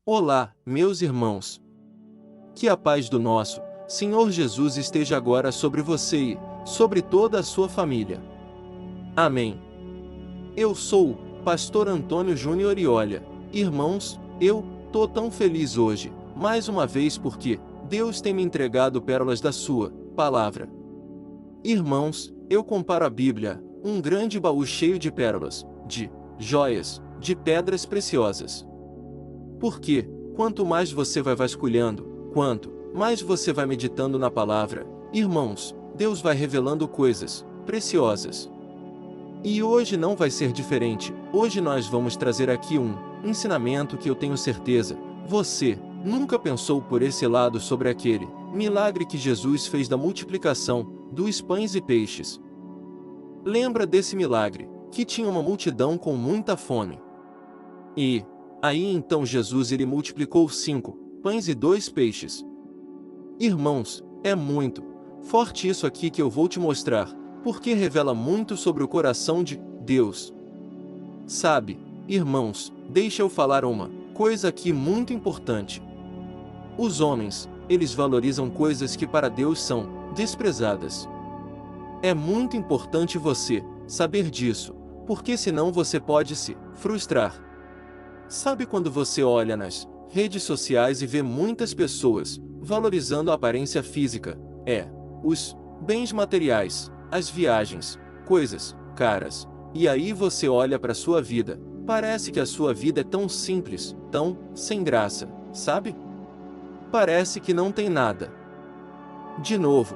Olá, meus irmãos. Que a paz do nosso Senhor Jesus esteja agora sobre você e sobre toda a sua família. Amém. Eu sou o pastor Antônio Júnior e olha, irmãos, eu tô tão feliz hoje, mais uma vez porque Deus tem me entregado pérolas da sua palavra. Irmãos, eu comparo a Bíblia a um grande baú cheio de pérolas, de joias, de pedras preciosas. Porque, quanto mais você vai vasculhando, quanto mais você vai meditando na palavra, irmãos, Deus vai revelando coisas preciosas. E hoje não vai ser diferente. Hoje nós vamos trazer aqui um ensinamento que eu tenho certeza, você nunca pensou por esse lado sobre aquele milagre que Jesus fez da multiplicação dos pães e peixes. Lembra desse milagre, que tinha uma multidão com muita fome. E aí então Jesus ele multiplicou 5 pães e 2 peixes. Irmãos, é muito forte isso aqui que eu vou te mostrar, porque revela muito sobre o coração de Deus. Sabe, irmãos, deixa eu falar uma coisa aqui muito importante. Os homens, eles valorizam coisas que para Deus são desprezadas. É muito importante você saber disso, porque senão você pode se frustrar. Sabe quando você olha nas redes sociais e vê muitas pessoas valorizando a aparência física, os bens materiais, as viagens, coisas caras, e aí você olha para sua vida, parece que a sua vida é tão simples, tão sem graça, sabe? Parece que não tem nada. De novo,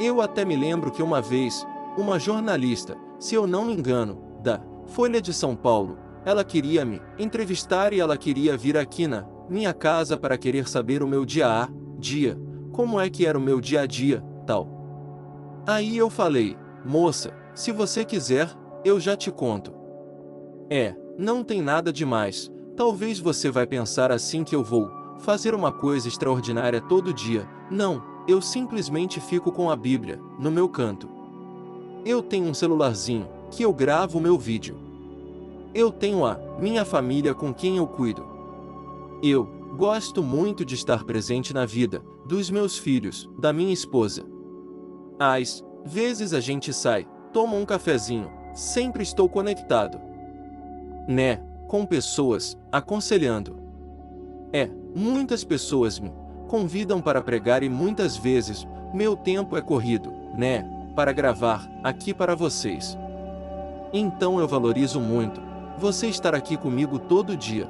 eu até me lembro que uma vez, uma jornalista, se eu não me engano, da Folha de São Paulo, ela queria me entrevistar e ela queria vir aqui na minha casa para querer saber o meu dia a dia, como é que era o meu dia a dia, tal. Aí eu falei, moça, se você quiser, eu já te conto. Não tem nada demais, talvez você vai pensar assim que eu vou fazer uma coisa extraordinária todo dia. Não, eu simplesmente fico com a Bíblia no meu canto. Eu tenho um celularzinho que eu gravo o meu vídeo. Eu tenho a minha família com quem eu cuido. Eu gosto muito de estar presente na vida dos meus filhos, da minha esposa. Às vezes a gente sai, toma um cafezinho, sempre estou conectado, com pessoas, aconselhando. Muitas pessoas me convidam para pregar e muitas vezes, meu tempo é corrido, para gravar, aqui para vocês. Então eu valorizo muito você estar aqui comigo todo dia.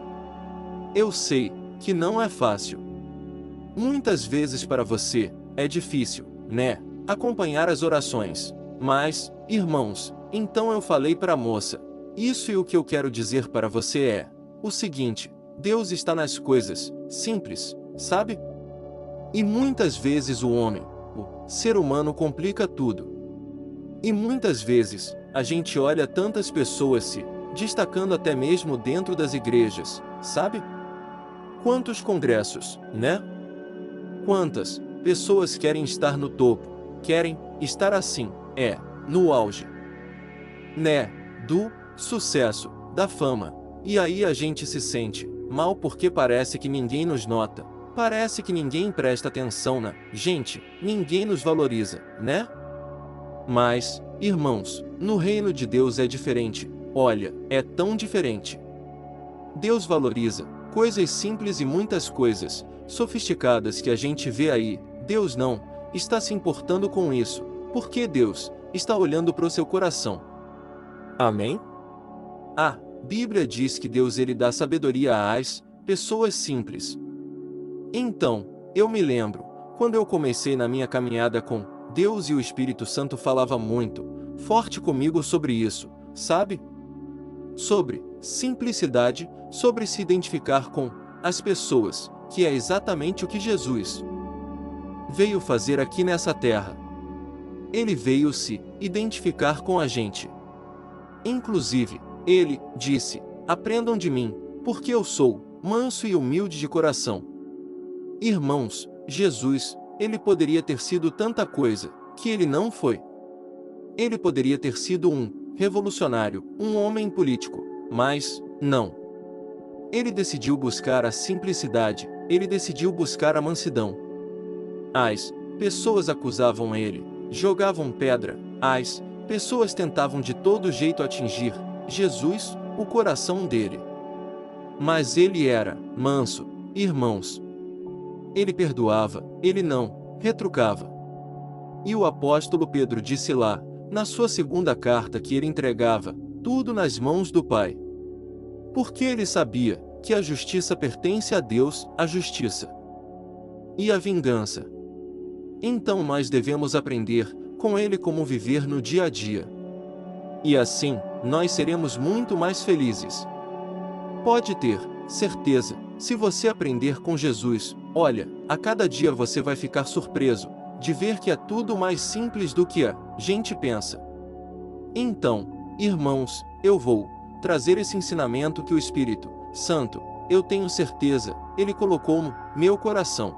Eu sei que não é fácil. Muitas vezes para você, é difícil, acompanhar as orações. Mas, irmãos, então eu falei para a moça, isso e o que eu quero dizer para você é o seguinte, Deus está nas coisas simples, sabe? E muitas vezes o homem, o ser humano complica tudo. E muitas vezes, a gente olha tantas pessoas se destacando até mesmo dentro das igrejas, sabe? Quantos congressos, Quantas pessoas querem estar no topo, querem estar assim, no auge, do sucesso, da fama. E aí a gente se sente mal porque parece que ninguém nos nota, parece que ninguém presta atenção na gente, ninguém nos valoriza, Mas, irmãos, no reino de Deus é diferente. Olha, é tão diferente. Deus valoriza coisas simples e muitas coisas sofisticadas que a gente vê aí. Deus não está se importando com isso, porque Deus está olhando para o seu coração. Amém? A Bíblia diz que Deus ele dá sabedoria às pessoas simples. Então, eu me lembro, quando eu comecei na minha caminhada com Deus e o Espírito Santo falava muito forte comigo sobre isso, sabe? Sobre simplicidade, sobre se identificar com as pessoas, que é exatamente o que Jesus veio fazer aqui nessa terra. Ele veio se identificar com a gente. Inclusive, ele disse, aprendam de mim, porque eu sou manso e humilde de coração. Irmãos, Jesus, ele poderia ter sido tanta coisa, que ele não foi. Ele poderia ter sido um revolucionário, um homem político, mas, não. Ele decidiu buscar a simplicidade, ele decidiu buscar a mansidão. As pessoas acusavam ele, jogavam pedra, as pessoas tentavam de todo jeito atingir Jesus, o coração dele. Mas ele era manso, irmãos. Ele perdoava, ele não retrucava. E o apóstolo Pedro disse lá, na sua segunda carta, que ele entregava tudo nas mãos do Pai. Porque ele sabia que a justiça pertence a Deus, a justiça e a vingança. Então nós devemos aprender com ele como viver no dia a dia. E assim, nós seremos muito mais felizes. Pode ter certeza, se você aprender com Jesus, olha, a cada dia você vai ficar surpreso de ver que é tudo mais simples do que a gente pensa. Então, irmãos, eu vou trazer esse ensinamento que o Espírito Santo, eu tenho certeza, ele colocou no meu coração.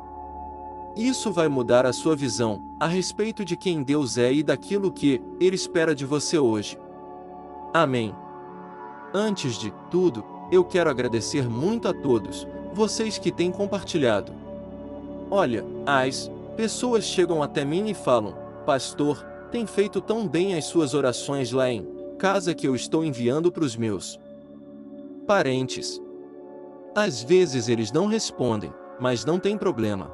Isso vai mudar a sua visão a respeito de quem Deus é e daquilo que ele espera de você hoje. Amém. Antes de tudo, eu quero agradecer muito a todos vocês que têm compartilhado. Olha, as pessoas chegam até mim e falam: pastor, tem feito tão bem as suas orações lá em casa que eu estou enviando para os meus parentes. Às vezes eles não respondem, mas não tem problema.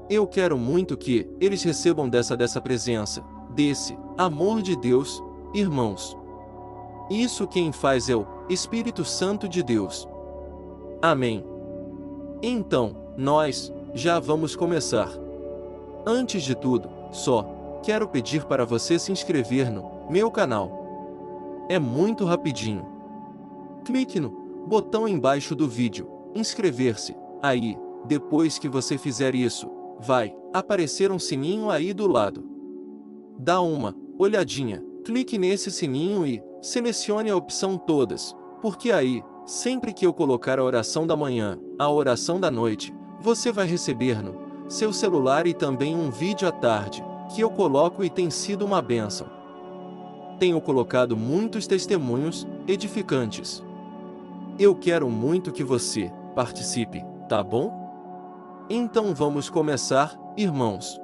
Eu quero muito que eles recebam dessa presença, desse amor de Deus, irmãos. Isso quem faz é o Espírito Santo de Deus. Amém. Então, nós já vamos começar. Antes de tudo, só quero pedir para você se inscrever no meu canal. É muito rapidinho. Clique no botão embaixo do vídeo, inscrever-se. Aí, depois que você fizer isso, vai aparecer um sininho aí do lado. Dá uma olhadinha, clique nesse sininho e selecione a opção todas, porque aí, sempre que eu colocar a oração da manhã, a oração da noite, você vai receber no seu celular e também um vídeo à tarde, que eu coloco e tem sido uma bênção. Tenho colocado muitos testemunhos edificantes. Eu quero muito que você participe, tá bom? Então vamos começar, irmãos.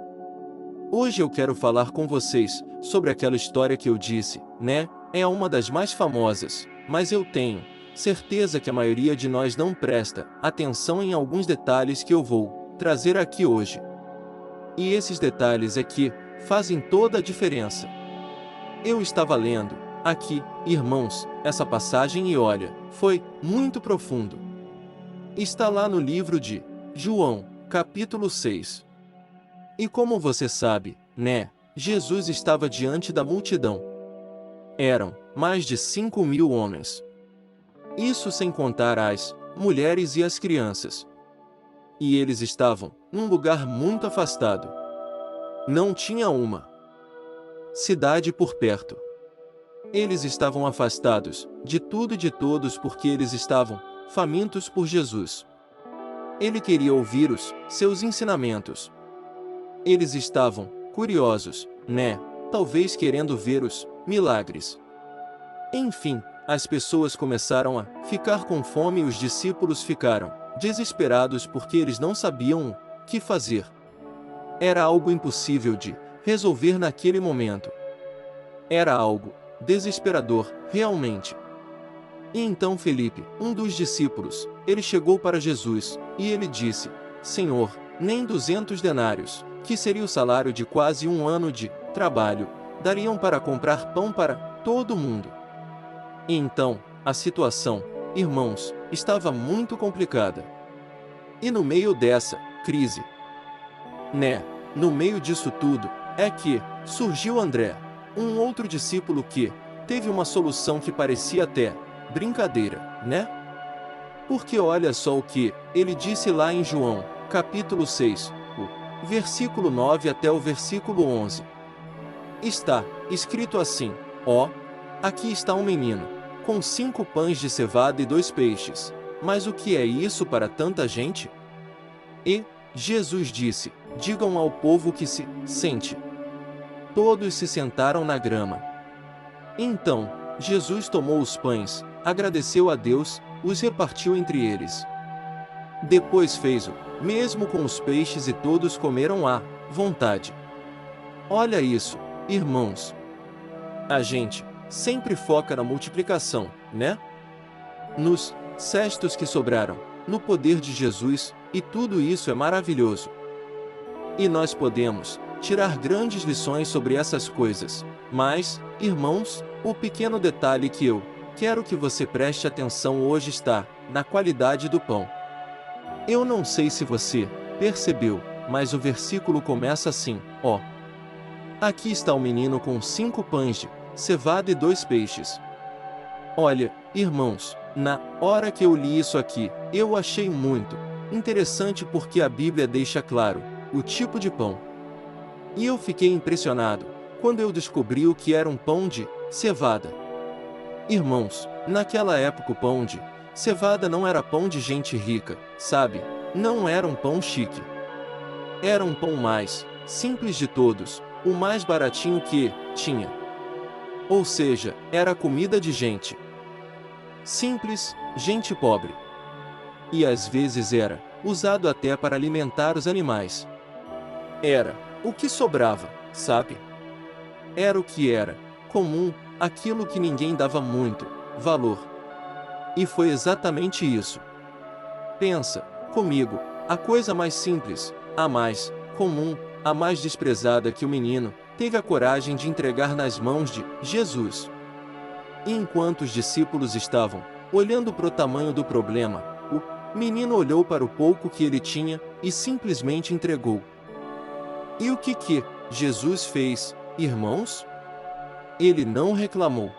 Hoje eu quero falar com vocês sobre aquela história que eu disse, né? É uma das mais famosas, mas eu tenho certeza que a maioria de nós não presta atenção em alguns detalhes que eu vou trazer aqui hoje. E esses detalhes é que fazem toda a diferença. Eu estava lendo aqui, irmãos, essa passagem e olha, foi muito profundo. Está lá no livro de João, capítulo 6. E como você sabe, né? Jesus estava diante da multidão. Eram mais de 5.000 homens. Isso sem contar as mulheres e as crianças. E eles estavam num lugar muito afastado. Não tinha uma cidade por perto. Eles estavam afastados de tudo e de todos porque eles estavam famintos por Jesus. Ele queria ouvir os seus ensinamentos. Eles estavam curiosos, né? Talvez querendo ver os milagres. Enfim, as pessoas começaram a ficar com fome e os discípulos ficaram desesperados porque eles não sabiam o que fazer. Era algo impossível de resolver naquele momento. Era algo desesperador, realmente. E então Felipe, um dos discípulos, ele chegou para Jesus, e ele disse: Senhor, nem 200 denários, que seria o salário de quase um ano de trabalho, dariam para comprar pão para todo mundo. E então, a situação, irmãos, estava muito complicada. E no meio dessa crise, né, no meio disso tudo, é que surgiu André, um outro discípulo que teve uma solução que parecia até brincadeira, né? Porque olha só o que ele disse lá em João, capítulo 6, o versículo 9 até o versículo 11. Está escrito assim: ó, aqui está um menino, com 5 pães de cevada e 2 peixes. Mas o que é isso para tanta gente? E Jesus disse: digam ao povo que se sente. Todos se sentaram na grama. Então, Jesus tomou os pães, agradeceu a Deus, os repartiu entre eles. Depois fez o mesmo com os peixes e todos comeram à vontade. Olha isso, irmãos. A gente sempre foca na multiplicação, né? Nos cestos que sobraram, no poder de Jesus, e tudo isso é maravilhoso. E nós podemos tirar grandes lições sobre essas coisas, mas, irmãos, o pequeno detalhe que eu quero que você preste atenção hoje está na qualidade do pão. Eu não sei se você percebeu, mas o versículo começa assim, ó. Aqui está o menino com 5 pães de cevada e 2 peixes. Olha, irmãos, na hora que eu li isso aqui, eu achei muito interessante porque a Bíblia deixa claro o tipo de pão. E eu fiquei impressionado quando eu descobri o que era um pão de cevada. Irmãos, naquela época o pão de cevada não era pão de gente rica, sabe? Não era um pão chique. Era um pão mais simples de todos, o mais baratinho que tinha. Ou seja, era comida de gente simples, gente pobre. E às vezes era usado até para alimentar os animais. Era o que sobrava, sabe? Era o que era comum, aquilo que ninguém dava muito valor. E foi exatamente isso. Pensa comigo, a coisa mais simples, a mais comum, a mais desprezada que o menino teve a coragem de entregar nas mãos de Jesus. E enquanto os discípulos estavam olhando para o tamanho do problema, o menino olhou para o pouco que ele tinha e simplesmente entregou. E o que Jesus fez, irmãos? Ele não reclamou.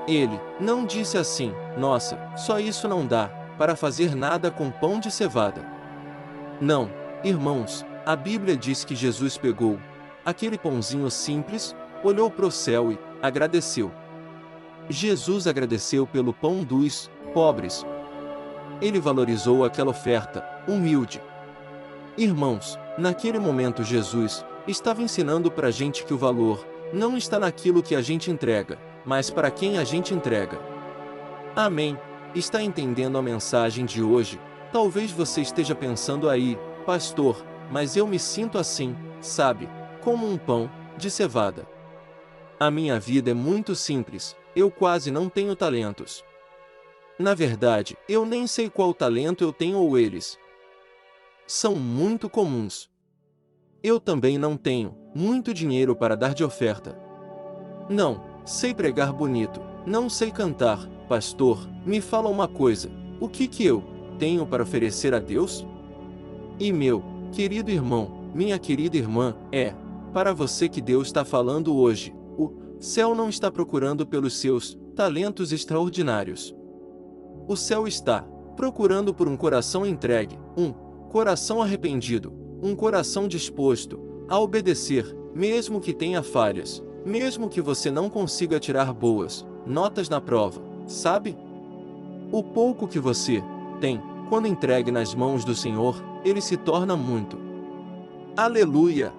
Ele não disse assim, nossa, só isso não dá para fazer nada com pão de cevada. Não, irmãos, a Bíblia diz que Jesus pegou aquele pãozinho simples, olhou para o céu e agradeceu. Jesus agradeceu pelo pão dos pobres. Ele valorizou aquela oferta humilde. Irmãos, naquele momento Jesus estava ensinando para a gente que o valor não está naquilo que a gente entrega, mas para quem a gente entrega. Amém? Está entendendo a mensagem de hoje? Talvez você esteja pensando aí, pastor, mas eu me sinto assim, sabe, como um pão de cevada. A minha vida é muito simples, eu quase não tenho talentos. Na verdade, eu nem sei qual talento eu tenho ou eles são muito comuns. Eu também não tenho muito dinheiro para dar de oferta. Não sei pregar bonito, não sei cantar. Pastor, me fala uma coisa, o que eu tenho para oferecer a Deus? E meu querido irmão, minha querida irmã, é para você que Deus está falando hoje. O céu não está procurando pelos seus talentos extraordinários. O céu está procurando por um coração entregue, um coração arrependido, um coração disposto a obedecer, mesmo que tenha falhas, mesmo que você não consiga tirar boas notas na prova, sabe? O pouco que você tem, quando entregue nas mãos do Senhor, ele se torna muito. Aleluia!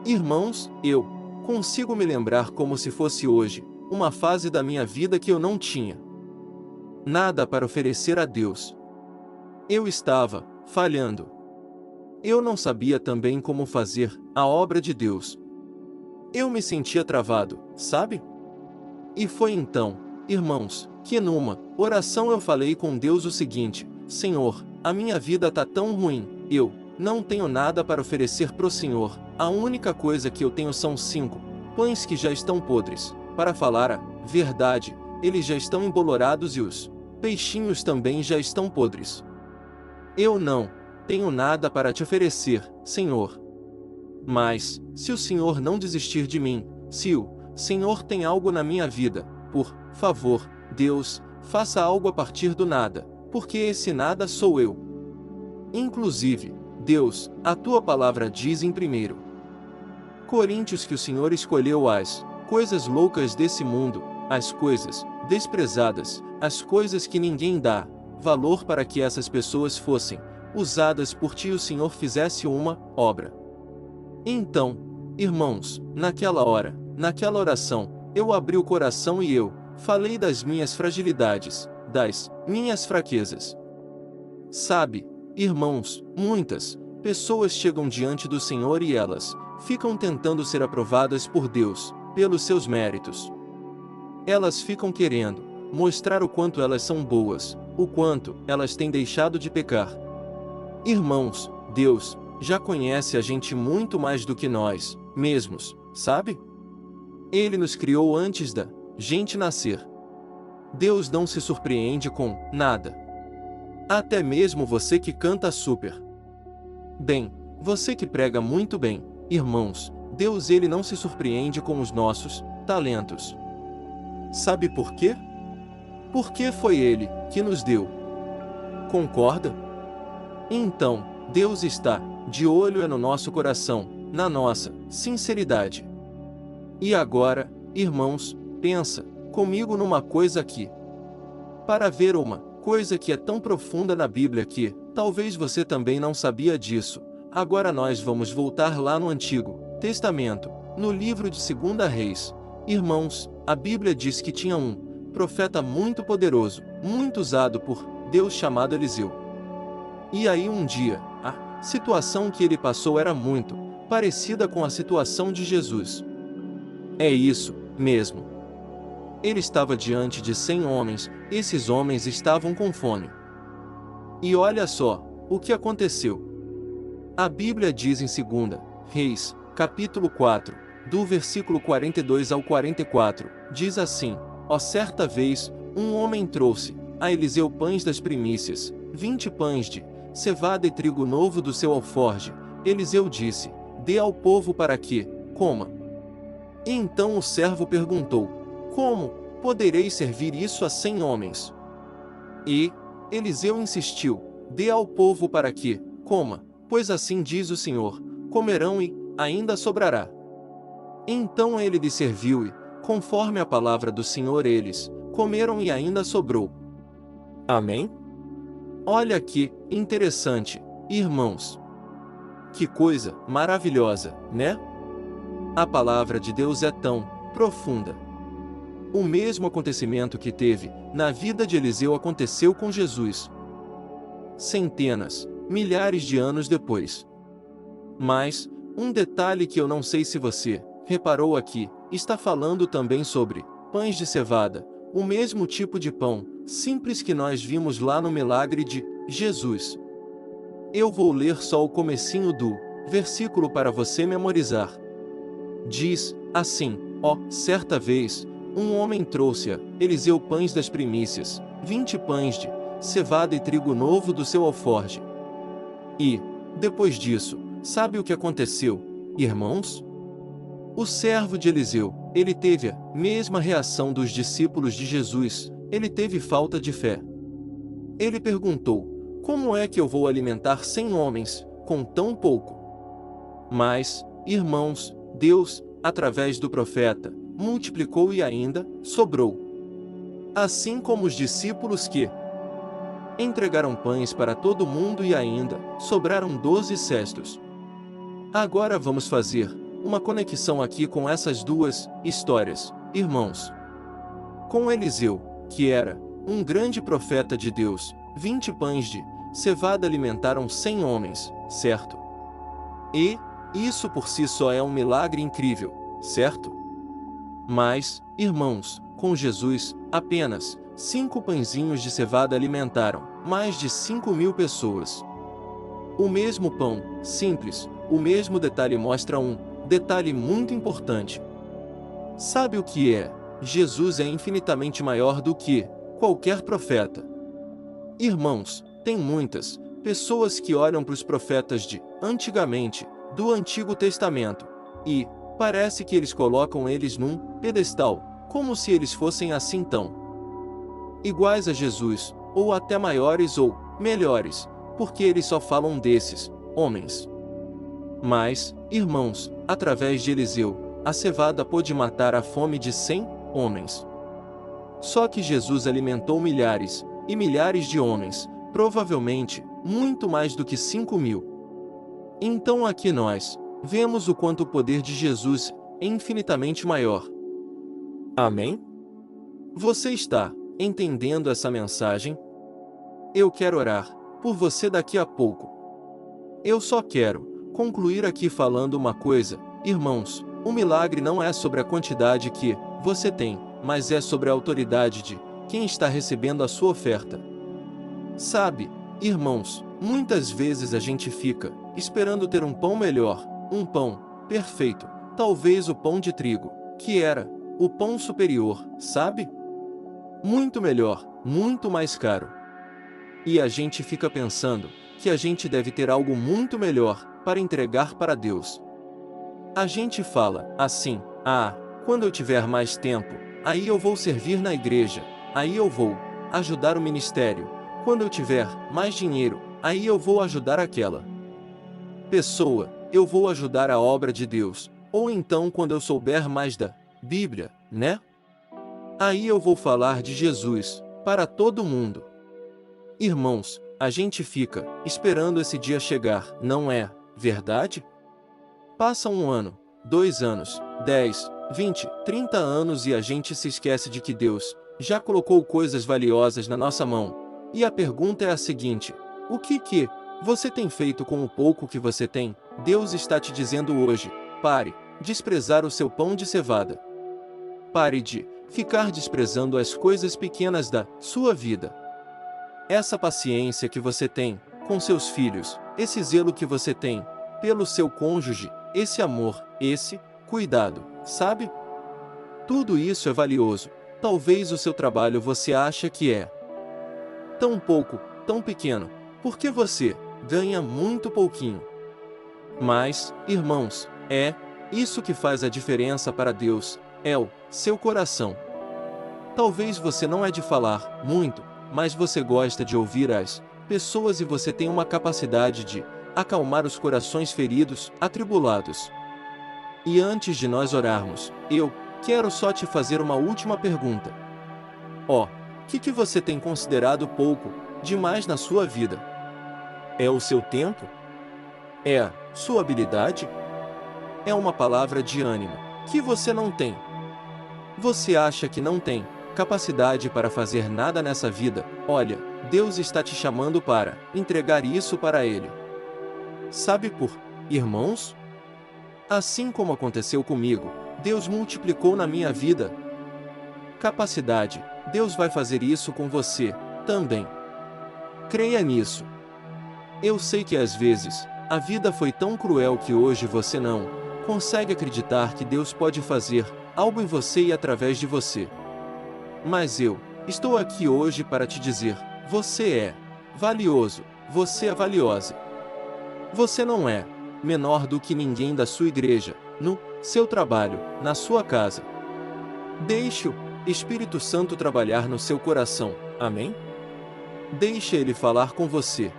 Irmãos, eu consigo me lembrar como se fosse hoje, uma fase da minha vida que eu não tinha nada para oferecer a Deus. Eu estava falhando. Eu não sabia também como fazer a obra de Deus. Eu me sentia travado, sabe? E foi então, irmãos, que numa oração eu falei com Deus o seguinte: Senhor, a minha vida tá tão ruim, eu não tenho nada para oferecer pro Senhor, a única coisa que eu tenho são 5 pães que já estão podres. Para falar a verdade, eles já estão embolorados e os peixinhos também já estão podres. Eu não tenho nada para te oferecer, Senhor. Mas, se o Senhor não desistir de mim, se o Senhor tem algo na minha vida, por favor, Deus, faça algo a partir do nada, porque esse nada sou eu. Inclusive, Deus, a tua palavra diz em 1 Coríntios que o Senhor escolheu as coisas loucas desse mundo, as coisas desprezadas, as coisas que ninguém dá valor para que essas pessoas fossem usadas por ti e o Senhor fizesse uma obra. Então, irmãos, naquela hora, naquela oração, eu abri o coração e eu falei das minhas fragilidades. das minhas fraquezas. Sabe, irmãos, muitas pessoas chegam diante do Senhor e elas ficam tentando ser aprovadas por Deus, pelos seus méritos. Elas ficam querendo mostrar o quanto elas são boas, o quanto elas têm deixado de pecar. Irmãos, Deus já conhece a gente muito mais do que nós mesmos, sabe? Ele nos criou antes da gente nascer. Deus não se surpreende com nada. Até mesmo você que canta super bem, você que prega muito bem, irmãos, Deus ele não se surpreende com os nossos talentos. Sabe por quê? Porque foi Ele que nos deu. Concorda? Então, Deus está de olho no nosso coração, na nossa sinceridade. E agora, irmãos, pensa comigo numa coisa aqui. Para ver uma coisa que é tão profunda na Bíblia que talvez você também não sabia disso. Agora nós vamos voltar lá no Antigo Testamento, no livro de 2 Reis. Irmãos, a Bíblia diz que tinha um profeta muito poderoso, muito usado por Deus chamado Eliseu. E aí um dia, a situação que ele passou era muito parecida com a situação de Jesus. É isso mesmo. Ele estava diante de 100 homens, esses homens estavam com fome. E olha só o que aconteceu. A Bíblia diz em 2 Reis, capítulo 4, do versículo 42 ao 44, diz assim: Ó, certa vez, um homem trouxe a Eliseu pães das primícias, 20 pães de cevada e trigo novo do seu alforje. Eliseu disse: Dê ao povo para que coma. E então o servo perguntou: Como poderei servir isso a 100 homens? E Eliseu insistiu: Dê ao povo para que coma, pois assim diz o Senhor: comerão e ainda sobrará. Então ele lhe serviu e, conforme a palavra do Senhor, eles comeram e ainda sobrou. Amém? Olha que interessante, irmãos. Que coisa maravilhosa, né? A palavra de Deus é tão profunda. O mesmo acontecimento que teve na vida de Eliseu aconteceu com Jesus. Centenas, milhares de anos depois. Mas, um detalhe que eu não sei se você reparou aqui, está falando também sobre pães de cevada, o mesmo tipo de pão simples que nós vimos lá no milagre de Jesus. Eu vou ler só o comecinho do versículo para você memorizar. Diz assim: Ó, certa vez, um homem trouxe a Eliseu pães das primícias, 20 pães de cevada e trigo novo do seu alforje. E, depois disso, sabe o que aconteceu, irmãos? O servo de Eliseu, ele teve a mesma reação dos discípulos de Jesus, ele teve falta de fé. Ele perguntou: como é que eu vou alimentar 100 homens com tão pouco? Mas, irmãos, Deus, através do profeta, multiplicou e ainda sobrou. Assim como os discípulos que entregaram pães para todo mundo e ainda sobraram 12 cestos. Agora vamos fazer uma conexão aqui com essas duas histórias, irmãos. Com Eliseu, que era um grande profeta de Deus, 20 pães de cevada alimentaram 100 homens, certo? E isso por si só é um milagre incrível, certo? Mas, irmãos, com Jesus, apenas 5 pãezinhos de cevada alimentaram mais de 5.000 pessoas. O mesmo pão, simples, o mesmo detalhe mostra um detalhe muito importante. Sabe o que é? Jesus é infinitamente maior do que qualquer profeta. Irmãos, tem muitas pessoas que olham para os profetas de antigamente, do Antigo Testamento, e parece que eles colocam eles num pedestal, como se eles fossem assim tão iguais a Jesus, ou até maiores ou melhores, porque eles só falam desses homens. Mas, irmãos, através de Eliseu, a cevada pôde matar a fome de 100 homens. Só que Jesus alimentou milhares e milhares de homens, provavelmente muito mais do que 5.000. Então aqui nós vemos o quanto o poder de Jesus é infinitamente maior. Amém? Você está entendendo essa mensagem? Eu quero orar por você daqui a pouco. Eu só quero concluir aqui falando uma coisa, irmãos: o milagre não é sobre a quantidade que você tem, mas é sobre a autoridade de quem está recebendo a sua oferta. Sabe, irmãos, muitas vezes a gente fica esperando ter um pão melhor, um pão perfeito, talvez o pão de trigo, que era o pão superior, sabe? Muito melhor, muito mais caro. E a gente fica pensando que a gente deve ter algo muito melhor para entregar para Deus. A gente fala assim: ah, quando eu tiver mais tempo, aí eu vou servir na igreja, aí eu vou ajudar o ministério. Quando eu tiver mais dinheiro, aí eu vou ajudar aquela pessoa, eu vou ajudar a obra de Deus. Ou então quando eu souber mais da Bíblia, né? Aí eu vou falar de Jesus para todo mundo. Irmãos, a gente fica esperando esse dia chegar, não é verdade? Passa 1 ano, 2 anos, 10, 20, 30 anos e a gente se esquece de que Deus já colocou coisas valiosas na nossa mão. E a pergunta é a seguinte: o que você tem feito com o pouco que você tem? Deus está te dizendo hoje: pare de desprezar o seu pão de cevada. Pare de ficar desprezando as coisas pequenas da sua vida. Essa paciência que você tem com seus filhos, esse zelo que você tem pelo seu cônjuge, esse amor, esse cuidado, sabe? Tudo isso é valioso. Talvez o seu trabalho você acha que é tão pouco, tão pequeno, porque você ganha muito pouquinho. Mas, irmãos, é isso que faz a diferença para Deus, é o seu coração. Talvez você não é de falar muito, mas você gosta de ouvir as pessoas e você tem uma capacidade de acalmar os corações feridos, atribulados. E antes de nós orarmos, eu quero só te fazer uma última pergunta. O que você tem considerado pouco demais na sua vida? É o seu tempo? É a sua habilidade? É uma palavra de ânimo que você não tem? Você acha que não tem capacidade para fazer nada nessa vida? Olha, Deus está te chamando para entregar isso para Ele. Sabe irmãos? Assim como aconteceu comigo, Deus multiplicou na minha vida capacidade. Deus vai fazer isso com você também. Creia nisso. Eu sei que às vezes a vida foi tão cruel que hoje você não consegue acreditar que Deus pode fazer algo em você e através de você. Mas eu estou aqui hoje para te dizer: você é valioso, você é valiosa. Você não é menor do que ninguém da sua igreja, no seu trabalho, na sua casa. Deixe o Espírito Santo trabalhar no seu coração, amém? Deixa Ele falar com você.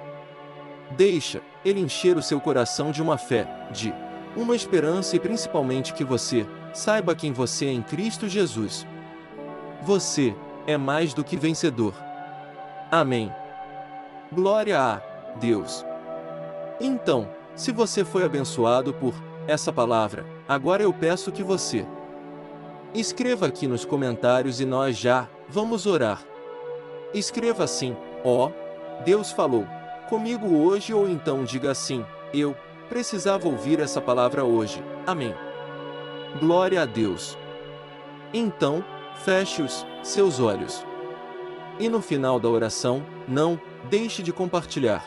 Deixa Ele encher o seu coração de uma fé, de uma esperança e principalmente que você saiba quem você é em Cristo Jesus. Você é mais do que vencedor. Amém. Glória a Deus. Então, se você foi abençoado por essa palavra, agora eu peço que você escreva aqui nos comentários e nós já vamos orar. Escreva assim: ó, Deus falou comigo hoje, ou então diga assim: eu precisava ouvir essa palavra hoje. Amém. Glória a Deus. Então, feche os seus olhos. E no final da oração, não deixe de compartilhar.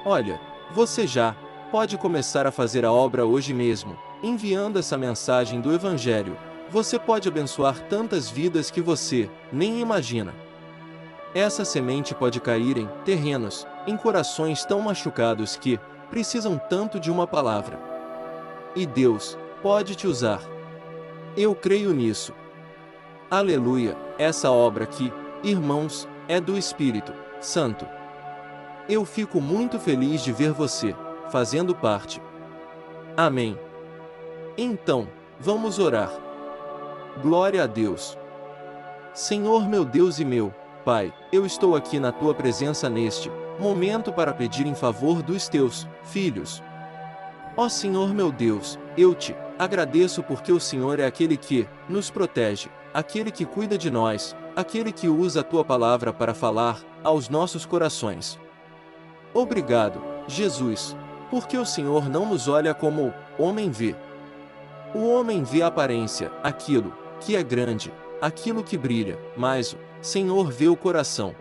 Olha, você já pode começar a fazer a obra hoje mesmo, enviando essa mensagem do Evangelho. Você pode abençoar tantas vidas que você nem imagina. Essa semente pode cair em terrenos, em corações tão machucados que precisam tanto de uma palavra. E Deus pode te usar. Eu creio nisso. Aleluia! Essa obra aqui, irmãos, é do Espírito Santo. Eu fico muito feliz de ver você fazendo parte. Amém. Então, vamos orar. Glória a Deus. Senhor meu Deus e meu Pai, eu estou aqui na Tua presença neste momento para pedir em favor dos Teus filhos. Ó Senhor meu Deus, eu te agradeço porque o Senhor é aquele que nos protege, aquele que cuida de nós, aquele que usa a tua palavra para falar aos nossos corações. Obrigado, Jesus, porque o Senhor não nos olha como o homem vê. O homem vê a aparência, aquilo que é grande, aquilo que brilha, mas o Senhor vê o coração.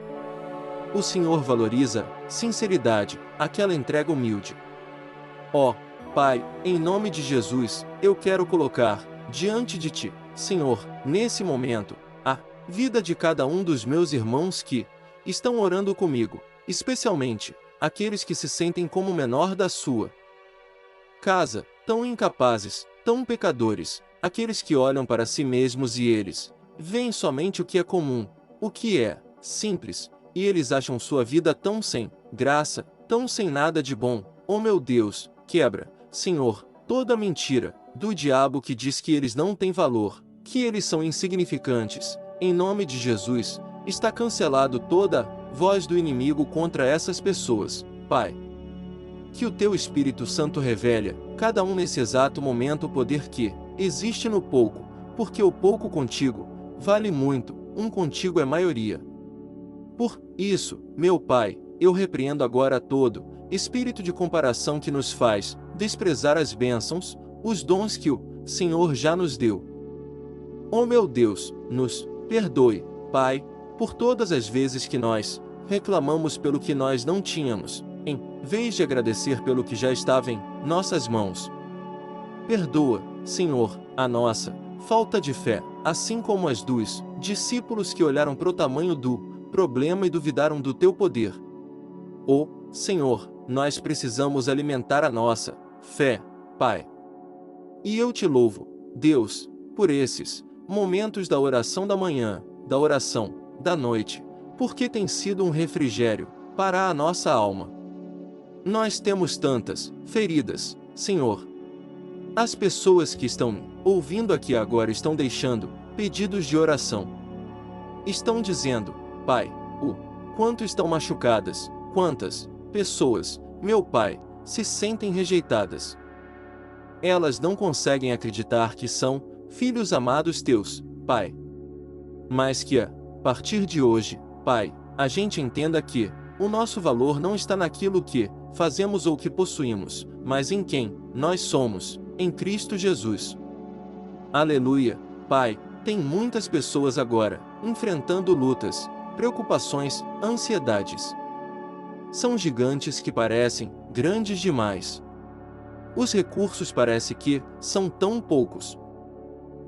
O Senhor valoriza sinceridade, aquela entrega humilde. Ó, Pai, em nome de Jesus, eu quero colocar diante de Ti, Senhor, nesse momento, a vida de cada um dos meus irmãos que estão orando comigo, especialmente aqueles que se sentem como o menor da sua casa, tão incapazes, tão pecadores, aqueles que olham para si mesmos e eles veem somente o que é comum, o que é simples, e eles acham sua vida tão sem graça, tão sem nada de bom. Oh meu Deus, quebra, Senhor, toda mentira do diabo que diz que eles não têm valor, que eles são insignificantes. Em nome de Jesus, está cancelado toda voz do inimigo contra essas pessoas, Pai. Que o Teu Espírito Santo revele cada um nesse exato momento o poder que existe no pouco, porque o pouco contigo vale muito, um contigo é maioria. Por isso, meu Pai, eu repreendo agora todo espírito de comparação que nos faz desprezar as bênçãos, os dons que o Senhor já nos deu. Oh meu Deus, nos perdoe, Pai, por todas as vezes que nós reclamamos pelo que nós não tínhamos, em vez de agradecer pelo que já estava em nossas mãos. Perdoa, Senhor, a nossa falta de fé, assim como as dos discípulos que olharam para o tamanho do problema e duvidaram do Teu poder. Oh, Senhor, nós precisamos alimentar a nossa fé, Pai. E eu te louvo, Deus, por esses momentos da oração da manhã, da oração da noite, porque tem sido um refrigério para a nossa alma. Nós temos tantas feridas, Senhor. As pessoas que estão ouvindo aqui agora estão deixando pedidos de oração. Estão dizendo, Pai, o quanto estão machucadas, quantas pessoas, meu Pai, se sentem rejeitadas. Elas não conseguem acreditar que são filhos amados Teus, Pai. Mas que a partir de hoje, Pai, a gente entenda que o nosso valor não está naquilo que fazemos ou que possuímos, mas em quem nós somos, em Cristo Jesus. Aleluia, Pai, tem muitas pessoas agora enfrentando lutas, preocupações, ansiedades. São gigantes que parecem grandes demais. Os recursos parece que são tão poucos.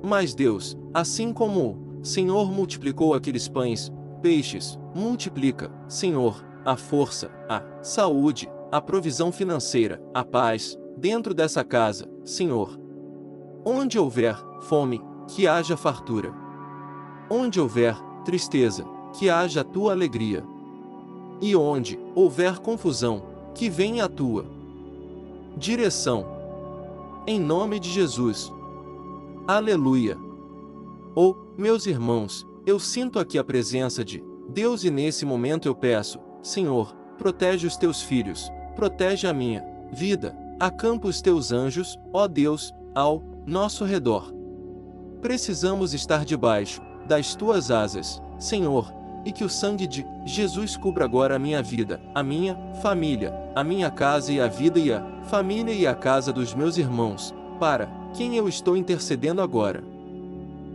Mas Deus, assim como o Senhor multiplicou aqueles pães, peixes, multiplica, Senhor, a força, a saúde, a provisão financeira, a paz, dentro dessa casa, Senhor. Onde houver fome, que haja fartura. Onde houver tristeza, que haja a Tua alegria. E onde houver confusão, que venha a Tua direção. Em nome de Jesus. Aleluia. Oh, meus irmãos, eu sinto aqui a presença de Deus e nesse momento eu peço, Senhor, protege os Teus filhos, protege a minha vida, acampa os Teus anjos, ó Deus, ao nosso redor. Precisamos estar debaixo das Tuas asas, Senhor, e que o sangue de Jesus cubra agora a minha vida, a minha família, a minha casa e a vida e a família e a casa dos meus irmãos, para quem eu estou intercedendo agora.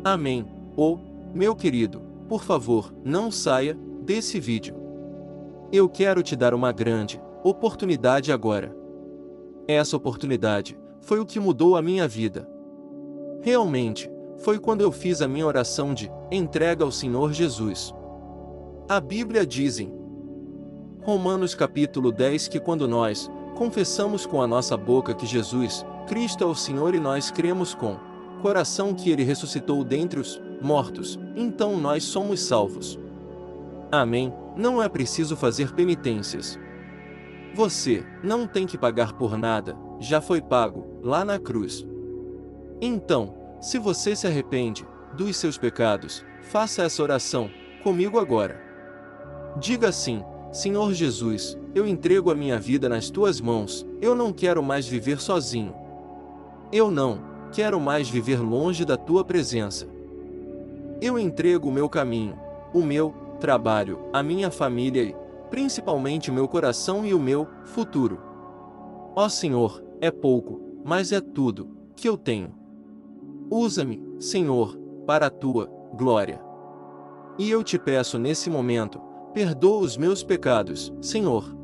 Amém. Oh, meu querido, por favor, não saia desse vídeo. Eu quero te dar uma grande oportunidade agora. Essa oportunidade foi o que mudou a minha vida. Realmente, foi quando eu fiz a minha oração de entrega ao Senhor Jesus. A Bíblia diz em Romanos capítulo 10 que quando nós confessamos com a nossa boca que Jesus Cristo é o Senhor e nós cremos com o coração que Ele ressuscitou dentre os mortos, então nós somos salvos. Amém. Não é preciso fazer penitências. Você não tem que pagar por nada, já foi pago lá na cruz. Então, se você se arrepende dos seus pecados, faça essa oração comigo agora. Diga assim: Senhor Jesus, eu entrego a minha vida nas Tuas mãos, eu não quero mais viver sozinho. Eu não quero mais viver longe da Tua presença. Eu entrego o meu caminho, o meu trabalho, a minha família e, principalmente, meu coração e o meu futuro. Ó Senhor, é pouco, mas é tudo que eu tenho. Usa-me, Senhor, para a tua glória. E eu te peço nesse momento, perdoa os meus pecados, Senhor.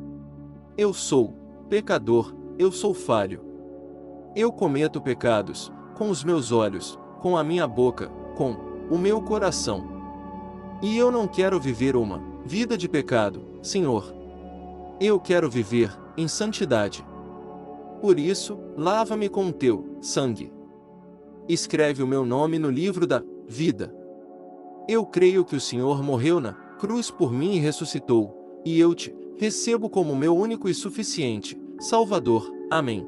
Eu sou pecador, eu sou falho. Eu cometo pecados, com os meus olhos, com a minha boca, com o meu coração. E eu não quero viver uma vida de pecado, Senhor. Eu quero viver em santidade. Por isso, lava-me com o teu sangue. Escreve o meu nome no livro da vida. Eu creio que o Senhor morreu na cruz por mim e ressuscitou, e eu te recebo como meu único e suficiente Salvador. Amém.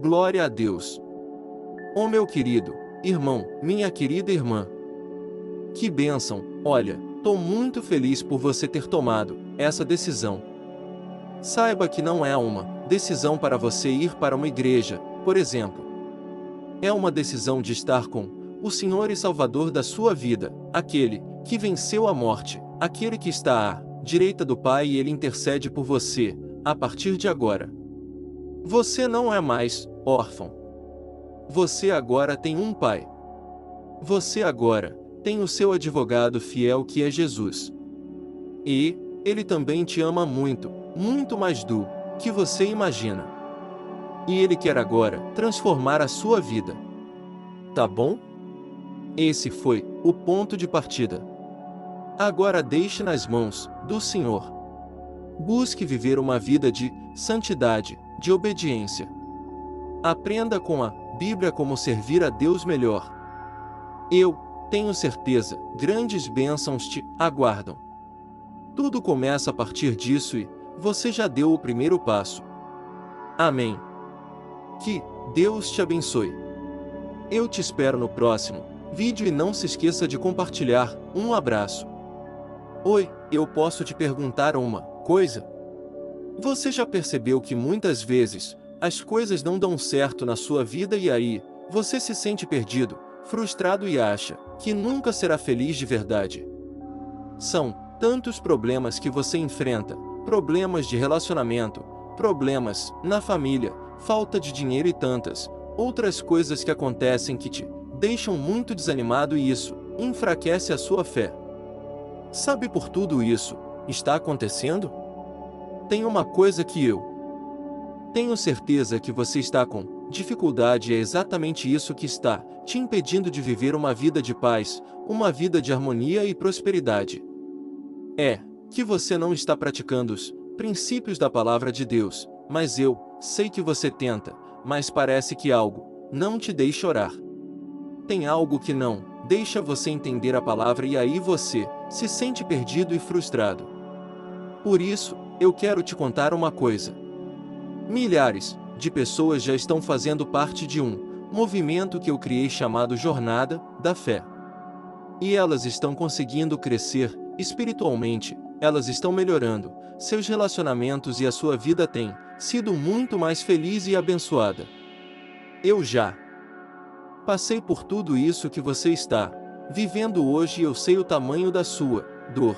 Glória a Deus. Ó meu querido irmão, minha querida irmã. Que bênção, olha, tô muito feliz por você ter tomado essa decisão. Saiba que não é uma decisão para você ir para uma igreja, por exemplo. É uma decisão de estar com o Senhor e Salvador da sua vida, aquele que venceu a morte, aquele que está à direita do Pai e ele intercede por você, a partir de agora. Você não é mais órfão. Você agora tem um Pai. Você agora tem o seu advogado fiel que é Jesus. E ele também te ama muito, muito mais do que você imagina. E ele quer agora transformar a sua vida. Tá bom? Esse foi o ponto de partida. Agora deixe nas mãos do Senhor. Busque viver uma vida de santidade, de obediência. Aprenda com a Bíblia como servir a Deus melhor. Eu tenho certeza, grandes bênçãos te aguardam. Tudo começa a partir disso e você já deu o primeiro passo. Amém. Que Deus te abençoe. Eu te espero no próximo vídeo e não se esqueça de compartilhar. Um abraço. Oi, eu posso te perguntar uma coisa? Você já percebeu que muitas vezes as coisas não dão certo na sua vida e aí você se sente perdido, frustrado e acha que nunca será feliz de verdade? São tantos problemas que você enfrenta, problemas de relacionamento, problemas na família, falta de dinheiro e tantas outras coisas que acontecem que te deixam muito desanimado e isso enfraquece a sua fé. Sabe por tudo isso está acontecendo? Tem uma coisa que eu tenho certeza que você está com dificuldade e é exatamente isso que está te impedindo de viver uma vida de paz, uma vida de harmonia e prosperidade. É que você não está praticando os princípios da palavra de Deus, mas eu sei que você tenta, mas parece que algo não te deixa orar. Tem algo que não deixa você entender a palavra e aí você se sente perdido e frustrado. Por isso, eu quero te contar uma coisa. Milhares de pessoas já estão fazendo parte de um movimento que eu criei chamado Jornada da Fé. E elas estão conseguindo crescer espiritualmente, elas estão melhorando seus relacionamentos e a sua vida tem sido muito mais feliz e abençoada. Eu já passei por tudo isso que você está vivendo hoje e eu sei o tamanho da sua dor.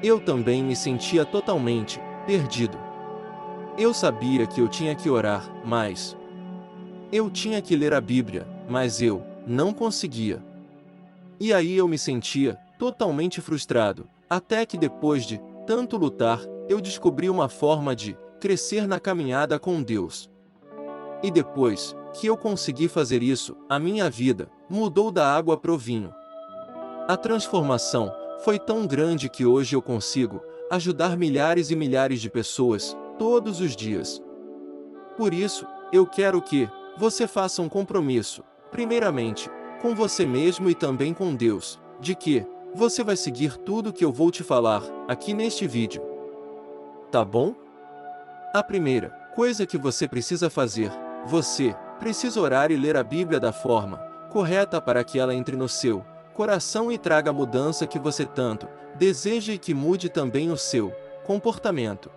Eu também me sentia totalmente perdido. Eu sabia que eu tinha que orar, mas eu tinha que ler a Bíblia, mas eu não conseguia. E aí eu me sentia totalmente frustrado, até que depois de tanto lutar, eu descobri uma forma de crescer na caminhada com Deus. E depois que eu consegui fazer isso, a minha vida mudou da água para o vinho. A transformação foi tão grande que hoje eu consigo ajudar milhares e milhares de pessoas todos os dias. Por isso, eu quero que você faça um compromisso, primeiramente, com você mesmo e também com Deus, de que você vai seguir tudo que eu vou te falar aqui neste vídeo. Tá bom? A primeira coisa que você precisa fazer, você precisa orar e ler a Bíblia da forma correta para que ela entre no seu coração e traga a mudança que você tanto deseja e que mude também o seu comportamento.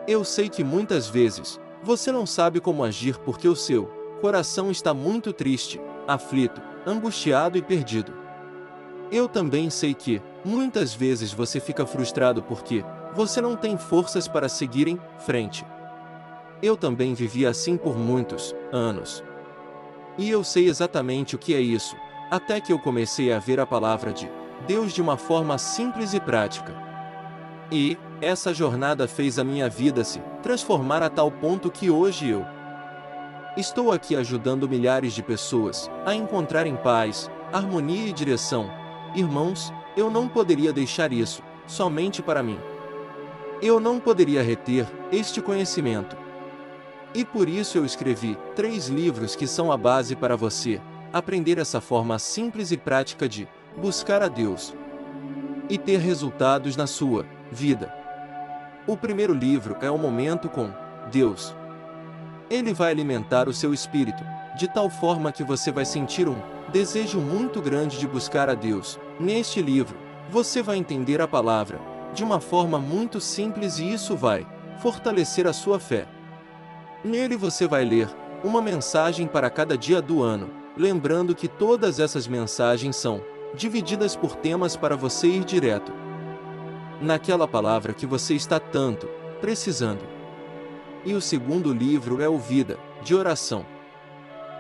Eu sei que muitas vezes você não sabe como agir porque o seu coração está muito triste, aflito, angustiado e perdido. Eu também sei que Muitas vezes você fica frustrado porque você não tem forças para seguir em frente. Eu também vivi assim por muitos anos. E eu sei exatamente o que é isso, até que eu comecei a ver a palavra de Deus de uma forma simples e prática. E essa jornada fez a minha vida se transformar a tal ponto que hoje eu estou aqui ajudando milhares de pessoas a encontrarem paz, harmonia e direção. Irmãos, eu não poderia deixar isso somente para mim. Eu não poderia reter este conhecimento. E por isso eu escrevi 3 livros que são a base para você aprender essa forma simples e prática de buscar a Deus e ter resultados na sua vida. O primeiro livro é O Momento com Deus. Ele vai alimentar o seu espírito, de tal forma que você vai sentir um desejo muito grande de buscar a Deus. Neste livro, você vai entender a palavra de uma forma muito simples e isso vai fortalecer a sua fé. Nele você vai ler uma mensagem para cada dia do ano, lembrando que todas essas mensagens são divididas por temas para você ir direto naquela palavra que você está tanto precisando. E o segundo livro é o Vida de Oração.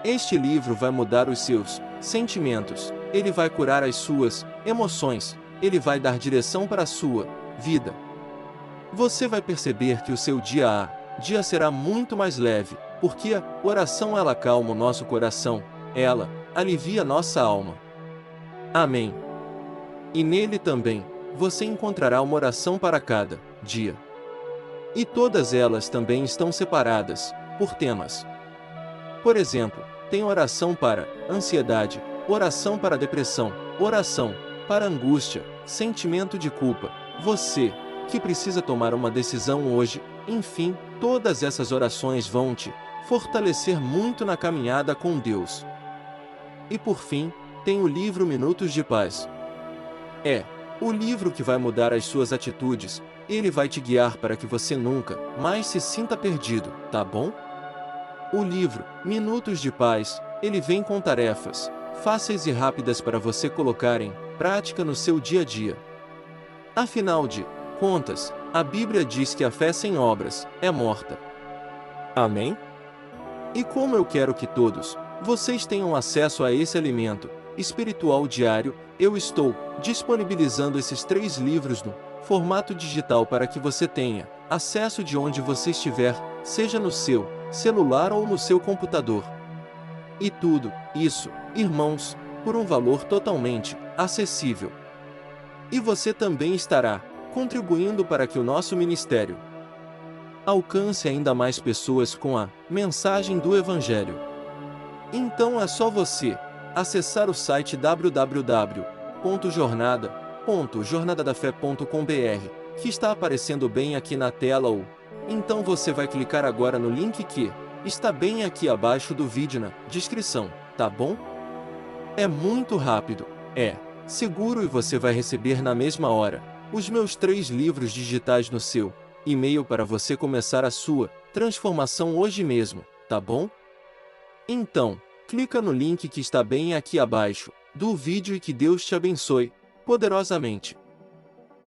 Este livro vai mudar os seus sentimentos, ele vai curar as suas emoções, ele vai dar direção para a sua vida. Você vai perceber que o seu dia será muito mais leve, porque a oração ela acalma o nosso coração, ela alivia nossa alma. Amém. E nele também, você encontrará uma oração para cada dia. E todas elas também estão separadas por temas. Por exemplo, tem oração para ansiedade, oração para depressão, oração para angústia, sentimento de culpa, você que precisa tomar uma decisão hoje, enfim, todas essas orações vão te fortalecer muito na caminhada com Deus. E por fim, tem o livro Minutos de Paz. É o livro que vai mudar as suas atitudes, ele vai te guiar para que você nunca mais se sinta perdido, tá bom? O livro Minutos de Paz, ele vem com tarefas fáceis e rápidas para você colocar em prática no seu dia a dia. Afinal de contas, a Bíblia diz que a fé sem obras é morta. Amém? E como eu quero que todos vocês tenham acesso a esse alimento espiritual diário, eu estou disponibilizando esses 3 livros no formato digital para que você tenha acesso de onde você estiver, seja no seu celular ou no seu computador. E tudo isso, irmãos, por um valor totalmente acessível. E você também estará contribuindo para que o nosso ministério alcance ainda mais pessoas com a mensagem do Evangelho. Então é só você acessar o site www.jornadadafé.com.br, que está aparecendo bem aqui na tela, ou então você vai clicar agora no link que está bem aqui abaixo do vídeo na descrição, tá bom? É muito rápido, é seguro e você vai receber na mesma hora os meus 3 livros digitais no seu e-mail para você começar a sua transformação hoje mesmo, tá bom? Então, clica no link que está bem aqui abaixo do vídeo e que Deus te abençoe poderosamente.